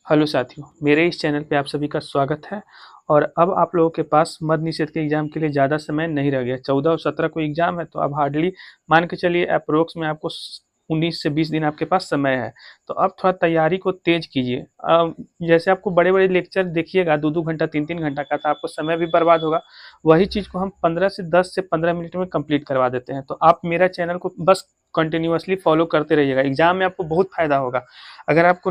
Hello साथियों, मेरे इस चैनल पे आप सभी का स्वागत है। और अब आप लोगों के पास मद्य निषेध के एग्जाम के लिए ज़्यादा समय नहीं रह गया। 14 और 17 को एग्जाम है, तो अब हार्डली मान के चलिए अप्रोक्स में आपको 19 से 20 दिन आपके पास समय है। तो अब थोड़ा तैयारी को तेज कीजिए। जैसे आपको बड़े बड़े लेक्चर देखिएगा 2-2 घंटा 3-3 घंटा का, तो आपको समय भी बर्बाद होगा। वही चीज़ को हम 10 से 15 मिनट में कंप्लीट करवा देते हैं। तो आप मेरा चैनल को बस कंटिन्यूअसली फॉलो करते रहिएगा। एग्जाम में आपको बहुत फायदा होगा। अगर आपको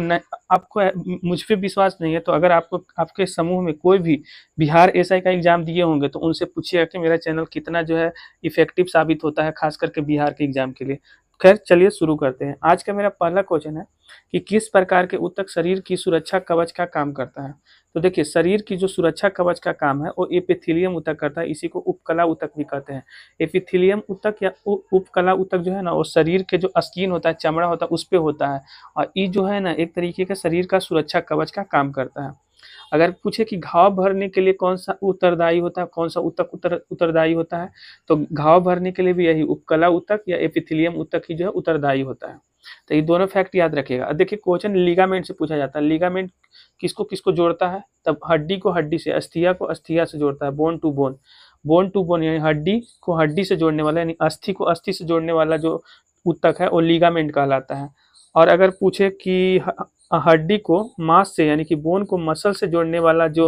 मुझ पे विश्वास नहीं है, तो अगर आपको आपके समूह में कोई भी बिहार एसआई का एग्जाम दिए होंगे, तो उनसे पूछिएगा कि मेरा चैनल कितना जो है इफेक्टिव साबित होता है, खास करके बिहार के एग्जाम के लिए। खैर चलिए शुरू करते हैं। आज का मेरा पहला क्वेश्चन है कि किस प्रकार के ऊतक शरीर की सुरक्षा कवच का काम करता है। तो देखिए, शरीर की जो सुरक्षा कवच का काम है वो एपिथेलियम ऊतक करता है। इसी को उपकला ऊतक भी कहते हैं। एपिथेलियम ऊतक या उपकला ऊतक जो है ना, वो शरीर के जो स्किन होता है, चमड़ा होता है, उस पे होता है। और ये जो है ना, एक तरीके का शरीर का सुरक्षा कवच का काम करता है। अगर पूछे कि घाव भरने के लिए कौन सा उत्तरदायी होता है, कौन सा ऊतक उत्तरदायी होता है, तो घाव भरने के लिए भी यही उपकला ऊतक या एपिथेलियम ऊतक ही जो है उत्तरदायी होता है। तो ये दोनों फैक्ट याद रखिएगा। अब देखिए, क्वेश्चन लिगामेंट से पूछा जाता है। लिगामेंट किसको किसको जोड़ता है? तब हड्डी को हड्डी से, अस्थिया को अस्थिया से जोड़ता है, bone to bone. Bone to bone यानी हड्डी को हड्डी से जोड़ने वाला, यानी अस्थि को अस्थि से जोड़ने वाला जो ऊतक है वो लिगामेंट कहलाता है। और अगर पूछे कि हड्डी को मांस से यानी कि बोन को मसल से जोड़ने वाला जो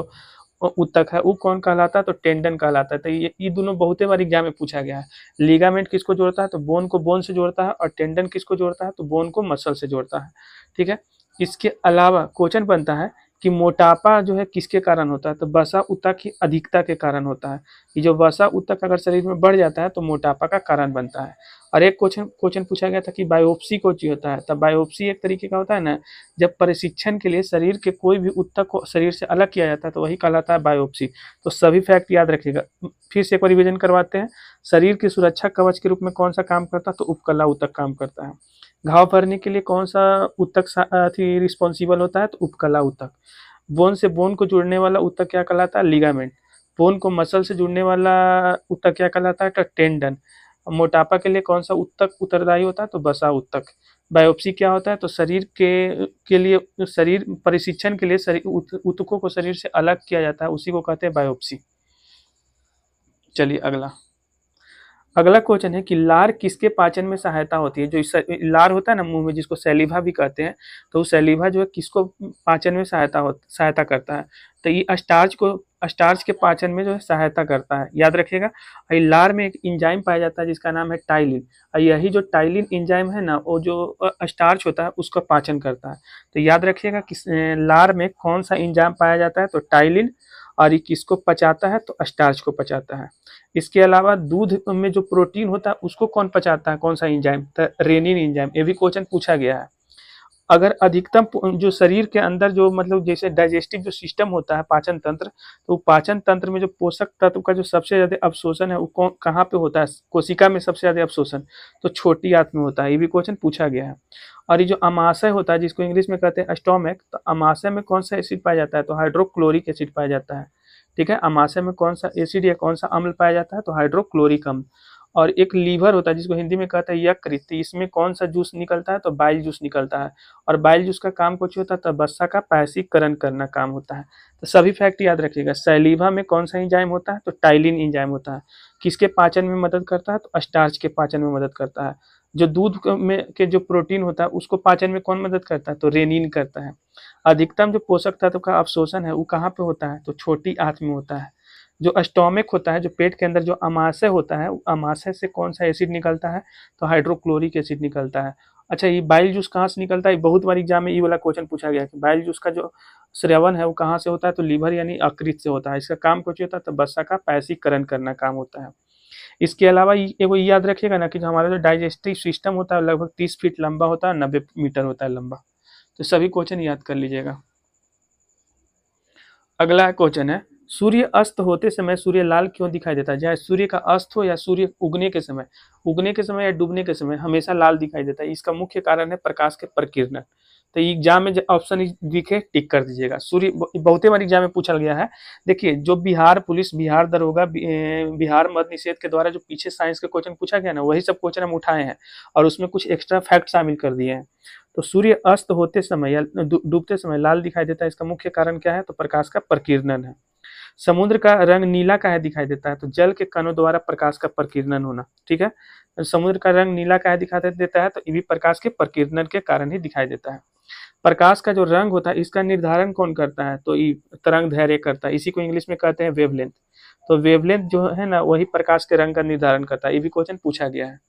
ऊतक है वो कौन कहलाता है, तो टेंडन कहलाता है। तो ये दोनों बहुते बार एग्जाम में पूछा गया है। लिगामेंट किसको जोड़ता है, तो बोन को बोन से जोड़ता है। और टेंडन किसको जोड़ता है, तो बोन को मसल से जोड़ता है। ठीक है। इसके अलावा क्वेश्चन बनता है कि मोटापा जो है किसके कारण होता है, तो वसा ऊतक की अधिकता के कारण होता है। ये जो वसा ऊतक अगर शरीर में बढ़ जाता है तो मोटापा का कारण बनता है। और एक क्वेश्चन क्वेश्चन पूछा गया था कि बायोप्सी को चाहिए होता है। तब बायोप्सी एक तरीके का होता है ना, जब प्रशिक्षण के लिए शरीर के कोई भी ऊतक को शरीर से अलग किया जाता है, तो वही कहलाता है बायोप्सी। तो सभी फैक्ट याद रखिएगा। फिर से एक बार रिविजन करवाते हैं। शरीर की सुरक्षा कवच के रूप में कौन सा काम करता है, तो उपकला ऊतक काम करता है। घाव भरने के लिए कौन सा ऊतक रिस्पॉन्सिबल होता है, तो उपकला ऊतक। बोन से बोन को जुड़ने वाला ऊतक क्या कहलाता है, लिगामेंट। बोन को मसल से जुड़ने वाला ऊतक क्या कहलाता है, तो टेंडन। मोटापा के लिए कौन सा ऊतक उत्तरदायी होता है, तो वसा ऊतक। बायोप्सी क्या होता है, तो शरीर के लिए शरीर प्रशिक्षण के लिए शरीर ऊतकों को शरीर से अलग किया जाता है, उसी को कहते हैं बायोप्सी। चलिए अगला अगला क्वेश्चन है कि लार किसके पाचन में सहायता होती है। जो लार होता है ना मुंह में, जिसको सैलिवा भी कहते हैं, तो सैलिवा जो है किसको पाचन में सहायता करता है, तो ये स्टार्च के पाचन में जो है सहायता करता है। याद रखिएगा। ये लार में एक इंजाइम पाया जाता है जिसका नाम है टाइलिन। और यही जो टाइलिन इंजाइम है ना, वो जो स्टार्च होता है उसका पाचन करता है। तो याद रखिएगा कि लार में कौन सा इंजाइम पाया जाता है, तो टाइलिन। और ये किसको पचाता है, तो स्टार्च को पचाता है। इसके अलावा दूध में जो प्रोटीन होता है उसको कौन पचाता है, कौन सा एंजाइम, तो रेनिन एंजाइम। ये भी क्वेश्चन पूछा गया है। अगर अधिकतम जो शरीर के अंदर जो मतलब जैसे डाइजेस्टिव जो सिस्टम होता है, पाचन तंत्र, तो पाचन तंत्र में जो पोषक तत्व का जो सबसे ज्यादा अवशोषण है वो कहाँ पे होता है, कोशिका में सबसे ज्यादा अवशोषण, तो छोटी आंत में होता है। ये भी क्वेश्चन पूछा गया है। और ये जो अमाशय होता है, जिसको इंग्लिश में कहते हैं स्टोमक, तो अमाशय में कौन सा एसिड पाया जाता है, तो हाइड्रोक्लोरिक एसिड पाया जाता है। ठीक है। अमाशय में कौन सा एसिड या कौन सा अम्ल पाया जाता है, तो हाइड्रोक्लोरिक अम्ल। और एक लीवर होता है जिसको हिंदी में कहते हैं यकृत, तो इसमें कौन सा जूस निकलता है, तो बाइल जूस निकलता है। और बाइल जूस का काम कुछ होता है, तो वसा का पैसिकरण करना काम होता है। तो सभी फैक्ट याद रखिएगा। सैलिवा में कौन सा एंजाइम होता है, तो टाइलिन एंजाइम होता है। किसके पाचन में मदद करता है, तो स्टार्च के पाचन में मदद करता है। जो दूध में के जो प्रोटीन होता है उसको पाचन में कौन मदद करता है, तो रेनिन करता है। अधिकतम जो पोषक तत्व का अवशोषण है वो कहाँ पे होता है, तो छोटी आंत में होता है। जो स्टोमक होता है, जो पेट के अंदर जो अमाशय होता है, अमाशय से कौन सा एसिड निकलता है, तो हाइड्रोक्लोरिक एसिड निकलता है। अच्छा, ये बाइल जूस कहाँ से निकलता है, बहुत बार एग्जाम में ये वाला क्वेश्चन पूछा गया कि बाइल जूस का जो स्रवन है वो कहाँ से होता है, तो लीवर यानी यकृत से होता है। इसका काम कुछ होता है, तो वसा का पैसिकरण करना काम होता है। इसके अलावा एगो याद रखिएगा ना कि जो हमारा जो डाइजेस्टिव सिस्टम होता है लगभग 30 फीट लंबा होता है, 90 मीटर होता है लंबा। तो सभी क्वेश्चन याद कर लीजिएगा। अगला क्वेश्चन है, सूर्य अस्त होते समय सूर्य लाल क्यों दिखाई देता है। चाहे सूर्य का अस्त हो या सूर्य उगने के समय या डूबने के समय हमेशा लाल दिखाई देता है। इसका मुख्य कारण है प्रकाश के प्रकीर्णन। तो एग्जाम में जो ऑप्शन दिखे टिक कर दीजिएगा। सूर्य बहुते बार एग्जाम में पूछा गया है। देखिए जो बिहार पुलिस, बिहार दरोगा, बिहार मद्य निषेध के द्वारा जो पीछे साइंस के क्वेश्चन पूछा गया ना, वही सब क्वेश्चन हम उठाए हैं और उसमें कुछ एक्स्ट्रा फैक्ट शामिल कर दिए हैं। तो सूर्य अस्त होते समय या डूबते समय लाल दिखाई देता है, इसका मुख्य कारण क्या है? तो प्रकाश का प्रकीर्णन है। समुद्र का रंग नीला काहे दिखाई देता है? तो जल के कणों द्वारा प्रकाश का प्रकीर्णन होना। ठीक है, समुद्र का रंग नीला काहे दिखाई देता है? तो ये भी प्रकाश के प्रकीर्णन के कारण ही दिखाई देता है। प्रकाश का जो रंग होता है इसका निर्धारण कौन करता है? तो ये तरंग दैर्घ्य करता है, इसी को इंग्लिश में कहते हैं वेवलेंथ। तो वेवलेंथ जो है ना, वही प्रकाश के रंग का निर्धारण करता है। ये भी क्वेश्चन पूछा गया है।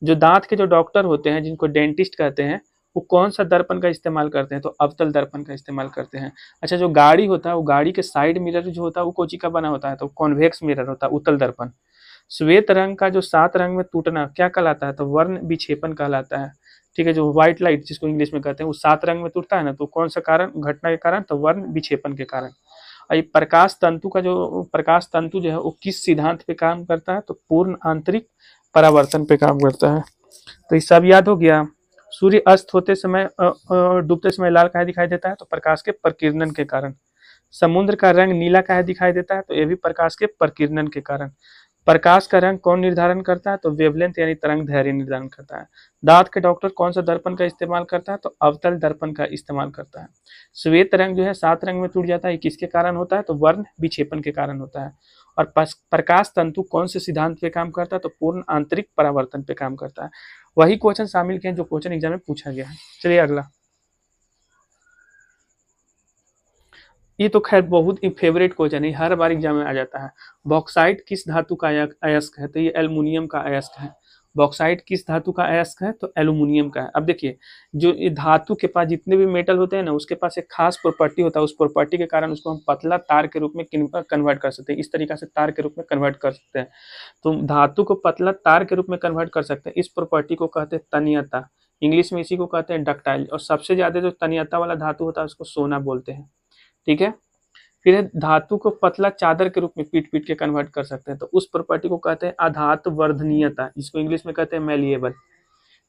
जो दांत के जो डॉक्टर होते हैं, जिनको डेंटिस्ट कहते हैं, वो कौन सा दर्पण का इस्तेमाल करते हैं? तो अवतल दर्पण का इस्तेमाल करते हैं। अच्छा, जो गाड़ी होता है, वो गाड़ी के साइड मिरर जो होता है वो कोची का बना होता है? तो कॉन्वेक्स मिरर होता है, उत्तल दर्पण। श्वेत रंग का जो 7 रंग में टूटना क्या कहलाता है? तो वर्ण विक्षेपण कहलाता है। ठीक है, जो व्हाइट लाइट जिसको इंग्लिश में कहते हैं, वो 7 रंग में टूटता है ना, तो कौन सा कारण, घटना के कारण? तो वर्ण विक्षेपण के कारण। और ये प्रकाश तंतु का जो प्रकाश तंतु जो है वो किस सिद्धांत पे काम करता है? तो पूर्ण आंतरिक परावर्तन पे काम करता है। तो ये सब याद हो गया। सूर्य अस्त होते समय डूबते समय लाल काहे दिखाई देता है? तो प्रकाश के प्रकीर्णन के कारण। समुद्र का रंग नीला काहे दिखाई देता है? तो ये भी प्रकाश के प्रकीर्णन के कारण। प्रकाश का रंग कौन निर्धारण करता है? तो वेवलेंथ यानी तरंग दैर्घ्य निर्धारण करता है। दांत के डॉक्टर कौन सा दर्पण का इस्तेमाल करता है? तो अवतल दर्पण का इस्तेमाल करता है। श्वेत रंग जो है 7 रंग में टूट जाता है, किसके कारण होता है? तो वर्ण विक्षेपण के कारण होता है। और प्रकाश तंतु कौन से सिद्धांत पे काम करता है? तो पूर्ण आंतरिक परावर्तन पे काम करता है। वही क्वेश्चन शामिल किए जो क्वेश्चन एग्जाम में पूछा गया है। चलिए अगला। ये तो खैर बहुत ही फेवरेट क्वेश्चन है, हर बार एग्जाम में आ जाता है। बॉक्साइट किस धातु का अयस्क है? तो ये एल्युमिनियम का अयस्क है। बॉक्साइट किस धातु का अयस्क है? तो एल्युमिनियम का है। अब देखिए, जो ये धातु के पास जितने भी मेटल होते हैं ना, उसके पास एक खास प्रॉपर्टी होता है। उस प्रॉपर्टी के कारण उसको हम पतला तार के रूप में कन्वर्ट कर सकते हैं। इस तरीके से तार के रूप में कन्वर्ट कर सकते हैं। तो धातु को पतला तार के रूप में कन्वर्ट कर सकते हैं। इस प्रॉपर्टी को कहते हैं तन्यता। इंग्लिश में इसी को कहते हैं डक्टाइल। और सबसे ज्यादा जो तन्यता वाला धातु होता है उसको सोना बोलते हैं। ठीक है, फिर धातु को पतला चादर के रूप में पीट पीट के कन्वर्ट कर सकते हैं। तो उस प्रॉपर्टी को कहते हैं आधात वर्धनीयता, इसको इंग्लिश में कहते हैं मैलिएबल।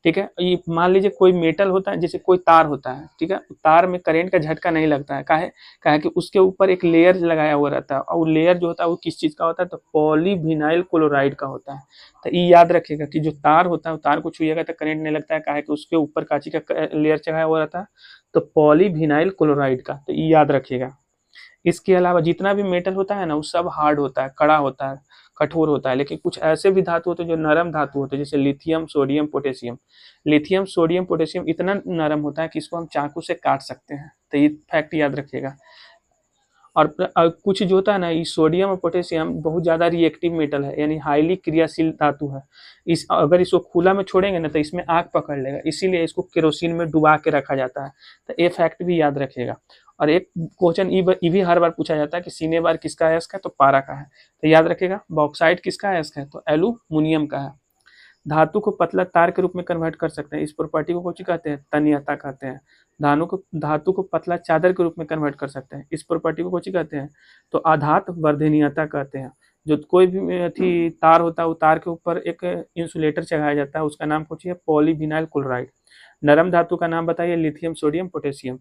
ठीक है, ये मान लीजिए कोई मेटल होता है, जैसे कोई तार होता है। ठीक है, तार में करंट का झटका नहीं लगता है। काहे कि उसके ऊपर एक लेयर लगाया हुआ रहता है, और लेयर जो होता है वो किस चीज का होता है? तो पॉलीविनाइल क्लोराइड का होता है। तो ये याद रखिएगा कि जो तार होता है, वो तार को छुइएगा तो करंट नहीं लगता है। काहे कि उसके ऊपर कांची का लेयर चढ़ाया हुआ रहता है, तो पॉलीविनाइल क्लोराइड का। तो ये याद रखिएगा। इसके अलावा जितना भी मेटल होता है ना, वो सब हार्ड होता है, कड़ा होता है, कठोर होता है। लेकिन कुछ ऐसे भी धातु होते हैं जो नरम धातु होते हैं, जैसे lithium, sodium, potassium. Lithium, sodium, potassium इतना नरम होता है कि इसको हम चाकू से काट सकते हैं। तो ये फैक्ट याद रखिएगा। और कुछ जो होता है ना, ये सोडियम और पोटेशियम बहुत ज़्यादा रिएक्टिव मेटल है, यानी हाईली क्रियाशील धातु है। इस अगर इसको खुला में छोड़ेंगे ना तो इसमें आग पकड़ लेगा, इसीलिए इसको केरोसिन में डुबा के रखा जाता है। तो ये फैक्ट भी याद रखिएगा। और एक क्वेश्चन ये भी हर बार पूछा जाता है कि सीने बार किसका अयस्क है? तो पारा का है। तो याद रखिएगा। बॉक्साइट किसका अयस्क है? तो एल्यूमिनियम का है। धातु को पतला तार के रूप में कन्वर्ट कर सकते हैं। इस प्रॉपर्टी को कुछ कहते हैं? तन्यता कहते हैं। धातु को पतला चादर के रूप में कन्वर्ट कर सकते हैं। इस प्रॉपर्टी को कुछ कहते हैं? तो आधात वर्धनीयता कहते हैं। जो कोई भी थी तार होता है, वो तार के ऊपर एक इंसुलेटर चढ़ाया जाता है, उसका नाम कुछ है पॉलीविनाइल क्लोराइड। नरम धातु का नाम बताइए? Lithium, sodium, potassium.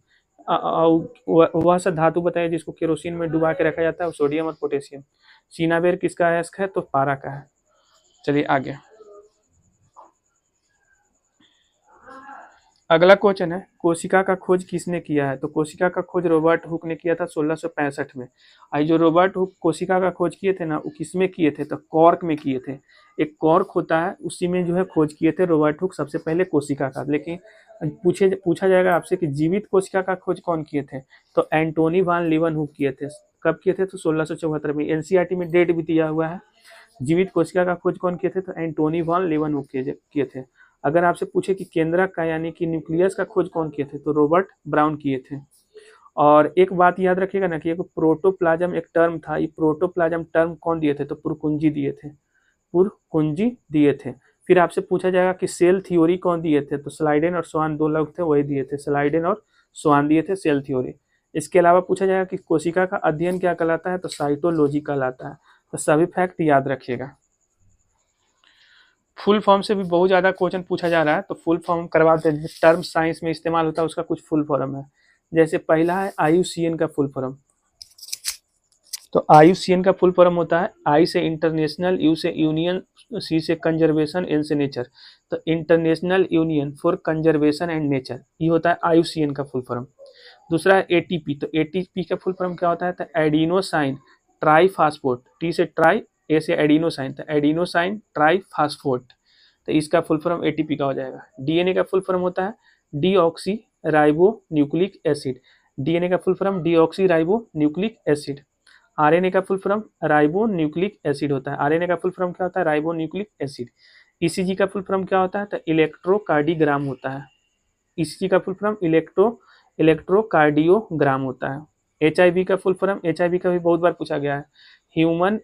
वह सब धातु बताइए जिसको केरोसिन में डुबा के रखा जाता है? सोडियम और पोटेशियम। सीनावेर किसका अयस्क है? तो पारा का है। चलिए आगे। अगला क्वेश्चन है, कोशिका का खोज किसने किया है? तो कोशिका का खोज रॉबर्ट हुक ने किया था 1665 में। आई जो रॉबर्ट हुक कोशिका का खोज किए थे ना, वो किसमें किए थे? तो कॉर्क में किए थे। एक कॉर्क होता है, उसी में जो है खोज किए थे रॉबर्ट हुक सबसे पहले कोशिका का। लेकिन पूछा जाएगा आपसे कि जीवित कोशिका का खोज कौन किए थे? तो एंटोनी वान लीवनहुक किए थे। कब किए थे? तो 1674 में। एनसीईआरटी में डेट भी दिया हुआ है। जीवित कोशिका का खोज कौन किए थे? तो एंटोनी वान लीवनहुक किए थे। अगर आपसे पूछे कि केंद्रक का यानी कि न्यूक्लियस का खोज कौन किए थे? तो रॉबर्ट ब्राउन किए थे। और एक बात याद रखिएगा ना कि एक प्रोटोप्लाज्म एक टर्म था। ये प्रोटोप्लाज्म टर्म कौन दिए थे? तो पुरकुंजी दिए थे। पुरकुंजी दिए थे। फिर आपसे पूछा जाएगा कि सेल थ्योरी कौन दिए थे? तो स्लाइडेन और स्वान 2 लोग थे, वही दिए थे। स्लाइडेन और स्वान दिए थे सेल थ्योरी। इसके अलावा पूछा जाएगा कि कोशिका का अध्ययन क्या कहलाता है? तो साइटोलॉजी कहलाता है। तो सभी फैक्ट याद रखिएगा। फुल फॉर्म से भी बहुत ज़्यादा क्वेश्चन पूछा जा रहा है, तो फुल फॉर्म करवाते हैं। टर्म साइंस में इस्तेमाल होता है उसका कुछ फुल फॉर्म है। जैसे पहला है IUCN का फुल फॉर्म। तो IUCN का फुल फॉर्म होता है आई से इंटरनेशनल, यू से यूनियन, सी से कंजर्वेशन, एन से नेचर। तो international union for conservation and nature, ये होता है IUCN का फुल फॉर्म। दूसरा है ATP। तो ATP का फुल फॉर्म क्या होता है? तो एडिनोसाइन ट्राईफास्फोट, टी से ट्राई, ए से एडिनोसाइन, तो एडिनोसाइन ट्राईफास्फोट। तो इसका फुल फॉर्म ATP का हो जाएगा। DNA का फुल फॉर्म होता है deoxy ribo nucleic acid. DNA का full form deoxy ribo nucleic acid. RNA का full form ribo nucleic acid होता है। RNA का फुल फॉर्म क्या होता है? Ribo nucleic acid. ECG का फुल फॉर्म क्या होता है? तो इलेक्ट्रोकार्डियोग्राम होता है। ECG का फुल फॉर्म इलेक्ट्रोकार्डियोग्राम होता है। HIV का फुल फॉर्म, HIV का भी बहुत बार पूछा गया है, ह्यूमन